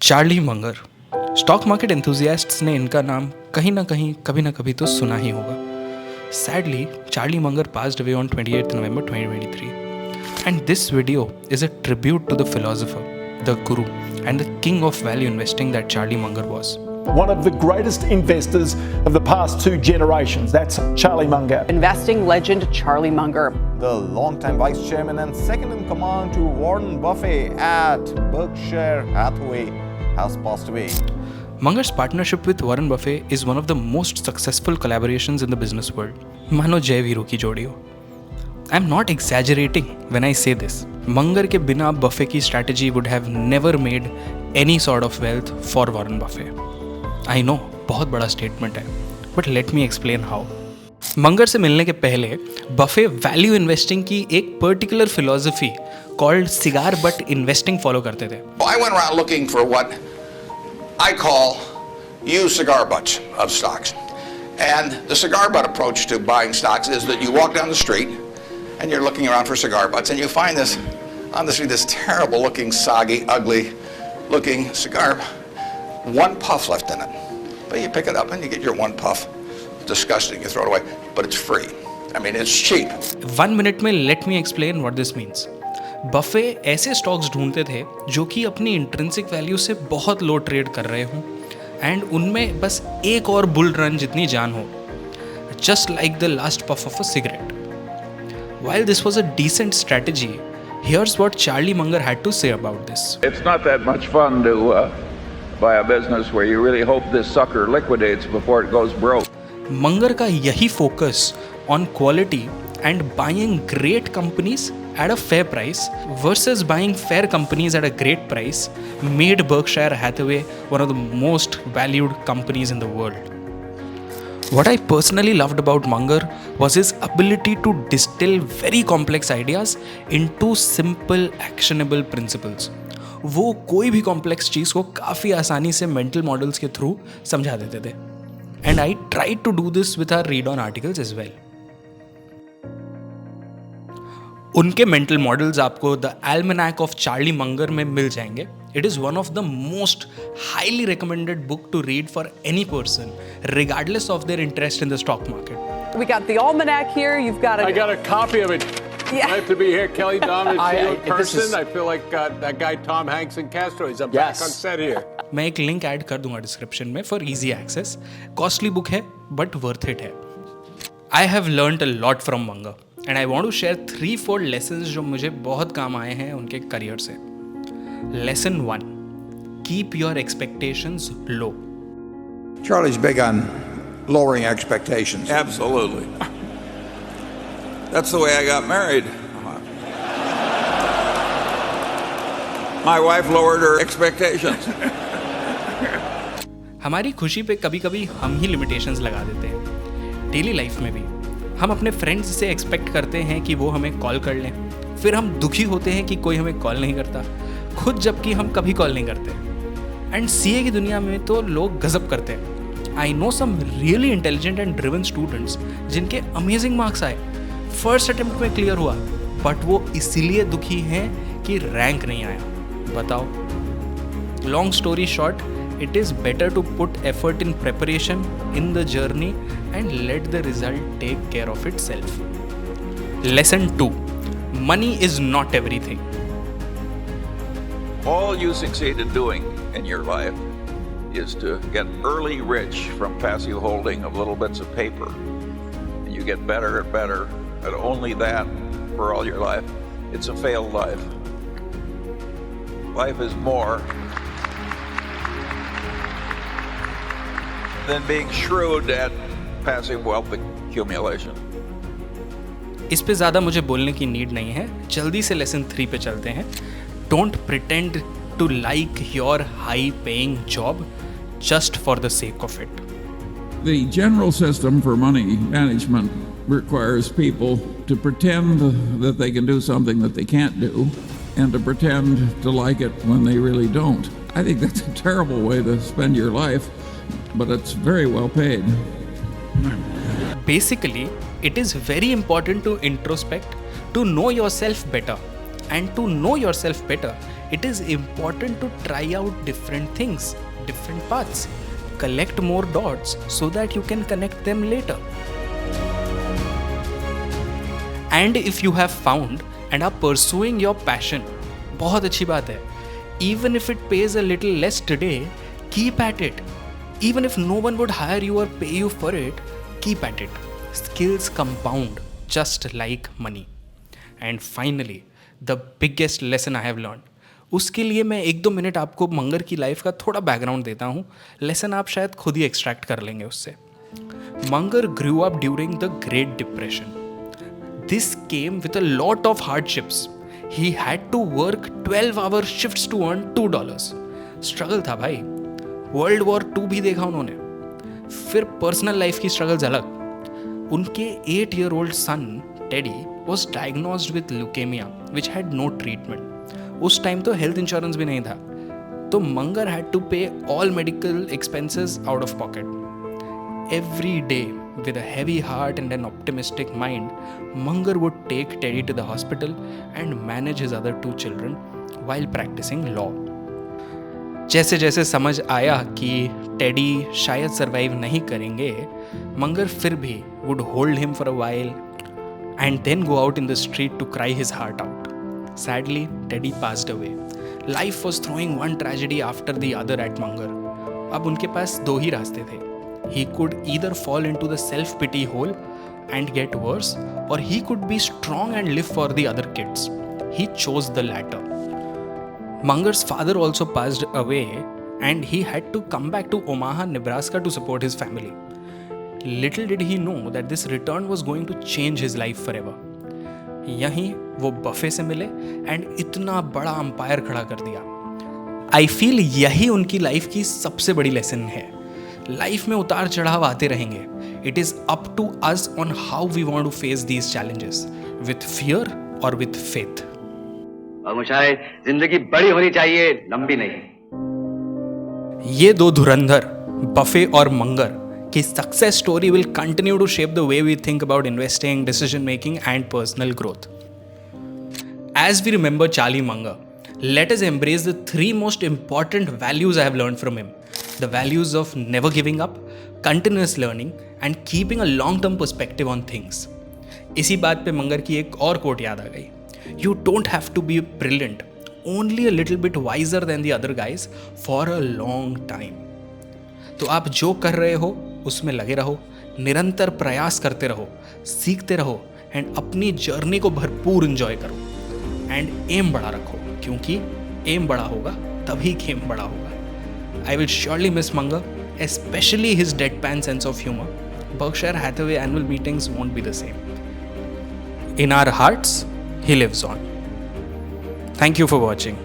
Charlie Munger. Stock market enthusiasts ने इनका नाम कहीं ना कहीं कभी ना कभी तो सुना ही होगा। Sadly, Charlie Munger passed away on 28th November 2023. And this video is a tribute to the philosopher, the guru, and the king of value investing that Charlie Munger was. One of the greatest investors of the past two generations. That's Charlie Munger. Investing legend Charlie Munger. The longtime vice chairman and second in command to Warren Buffett at Berkshire Hathaway has passed away. Munger's partnership with Warren Buffett is one of the most successful collaborations in the business world. मानो जय वीरू की जोड़ी हो. I'm not exaggerating when I say this. Munger के बिना buffet की strategy would have never made any sort of wealth for Warren Buffett. I know, बहुत बड़ा statement है, but let me explain how. मंगर से मिलने के पहले बफे वैल्यू इन्वेस्टिंग की एक particular philosophy called cigar but investing follow करते थे. I went around looking for what I call used cigar butts of stocks. And the cigar butt approach to buying stocks is that you walk down the street and you're looking around for cigar butts and you find this, on the street, this terrible looking, soggy, ugly looking cigar, one puff left in it. But you pick it up and you get your one puff. It's disgusting, you throw it away, but it's free. I mean, it's cheap. 1 minute में let me explain what this means. Buffett ऐसे stocks ढूंढते थे जो कि अपनी intrinsic value से बहुत लो trade कर रहे हों एंड उनमें बस एक और बुल रन जितनी जान हो, just like the last puff of a cigarette. While this was a decent strategy, here's what Charlie Munger had to say about this. It's not that much fun to buy a business where you really hope this sucker liquidates before it goes broke. मंगर का यही focus on quality and buying great companies at a fair price versus buying fair companies at a great price made Berkshire Hathaway one of the most valued companies in the world. What I personally loved about Munger was his ability to distill very complex ideas into simple actionable principles. वो कोई भी complex चीज़ को काफ़ी आसानी से mental models के through समझा देते थे. And I tried to do this with our read on articles as well. उनके मेंटल मॉडल्स आपको the almanack of Charlie Munger में मिल जाएंगे. It is one of the most highly recommended book to read for any person regardless of their interest in the stock market. We got the almanac here. You've got I got a copy of it. Yeah. Glad to be here, Kelly Dom. To see you in this person. is- I feel like that guy Tom Hanks in Castro. He's back Yes. on set here. मैं एक link add कर दूंगा description में for easy access. Costly book है but worth it है. I have learned a lot from Munger and I want to share 3-4 lessons जो मुझे बहुत काम आए हैं उनके करियर से. Lesson 1, keep your expectations low. Charlie's big on lowering expectations. Absolutely. That's the way I got married. My wife lowered her expectations. हमारी खुशी पे कभी कभी हम ही लिमिटेशंस लगा देते हैं. डेली लाइफ में भी हम अपने फ्रेंड्स से एक्सपेक्ट करते हैं कि वो हमें कॉल कर लें, फिर हम दुखी होते हैं कि कोई हमें कॉल नहीं करता, खुद जबकि हम कभी कॉल नहीं करते. एंड सीए की दुनिया में तो लोग गजब करते हैं. I know some really intelligent and driven students जिनके अमेजिंग मार्क्स आए, फर्स्ट अटेम्प्ट में क्लियर हुआ, बट वो इसीलिए दुखी हैं कि रैंक नहीं आया. बताओ. Long story short, it is better to put effort in preparation in the journey and let the result take care of itself. Lesson 2, money is not everything. All you succeed in doing in your life is to get early rich from passive holding of little bits of paper. And you get better and better at only that for all your life. It's a failed life. Life is more than being shrewd at passive wealth accumulation. इस पे ज़्यादा मुझे बोलने की need नहीं है. जल्दी से लेसन 3 पे चलते हैं. Don't pretend to like your high paying job just for the sake of it. The general system for money management requires people to pretend that they can do something that they can't do and to pretend to like it when they really don't. I think that's a terrible way to spend your life, but it's very well paid. Basically, it is very important to introspect, to know yourself better. And to know yourself better, It is important to try out different things, different paths. Collect more dots so that you can connect them later. And if you have found and are pursuing your passion, बहुत अच्छी बात है. Even if it pays a little less today, keep at it. Even if no one would hire you or pay you for it, keep at it. Skills compound just like money. And finally, the biggest lesson I have learned. उसके लिए मैं 1-2 minute आपको मंगर की life का थोड़ा background देता हूँ. Lesson आप शायद खुद ही एक्सट्रैक्ट कर लेंगे उससे. मंगर grew up during the Great Depression. This came with a lot of hardships. He had to work 12-hour shifts to earn $2. Struggle था भाई. World War II भी देखा उन्होंने. फिर पर्सनल लाइफ की स्ट्रगल्स अलग. उनके 8-year-old son Teddy was diagnosed with leukemia, which had no treatment. उस टाइम तो हेल्थ इंश्योरेंस भी नहीं था. तो मंगर हैड टू पे all medical expenses out of pocket. Every day, with a heavy heart and an optimistic mind, Mangar would take Teddy to the hospital and manage his other 2 children while practicing law. जैसे जैसे समझ आया कि teddy शायद survive नहीं करेंगे, मंगर फिर भी would hold him for a while and then go out in the street to cry his heart out. Sadly, Teddy passed away. Life was throwing one tragedy after the other at Mangar. अब उनके पास 2 ही रास्ते थे. He could either fall into the self-pity hole and get worse, or he could be strong and live for the other kids. He chose the latter. Mangar's father also passed away and he had to come back to Omaha, Nebraska to support his family. Little did he know that this return was going to change his life forever. यहीं वो buffet से मिले and इतना बड़ा umpire खड़ा कर दिया. I feel यही उनकी लाइफ की सबसे बड़ी लेसन है. लाइफ में उतार चढ़ाव आते रहेंगे. It is up to us on how we want to face these challenges, with fear और विथ फेथ. और मुझे जिंदगी बड़ी होनी चाहिए, लंबी नहीं. ये 2 धुरंधर बफे और मंगर की success story will continue to shape the way we think about investing, decision making and personal growth. As we remember Charlie Munger, let us embrace the 3 most important values I have learned from him. The values of never giving up, continuous learning and keeping a long-term perspective on things. इसी बात पे मंगर की एक और coat याद आ गई. You don't have to be brilliant, only a little bit wiser than the other guys for a long time. तो आप जो कर रहे हो उसमें लगे रहो, निरंतर प्रयास करते रहो, सीखते रहो एंड अपनी जर्नी को भरपूर एंजॉय करो. एंड एम बड़ा रखो, क्योंकि एम बड़ा होगा तभी गेम बड़ा होगा. I will surely miss Munger, especially his deadpan sense of humor. Berkshire Hathaway annual meetings won't be the same. In our hearts, he lives on. Thank you for watching.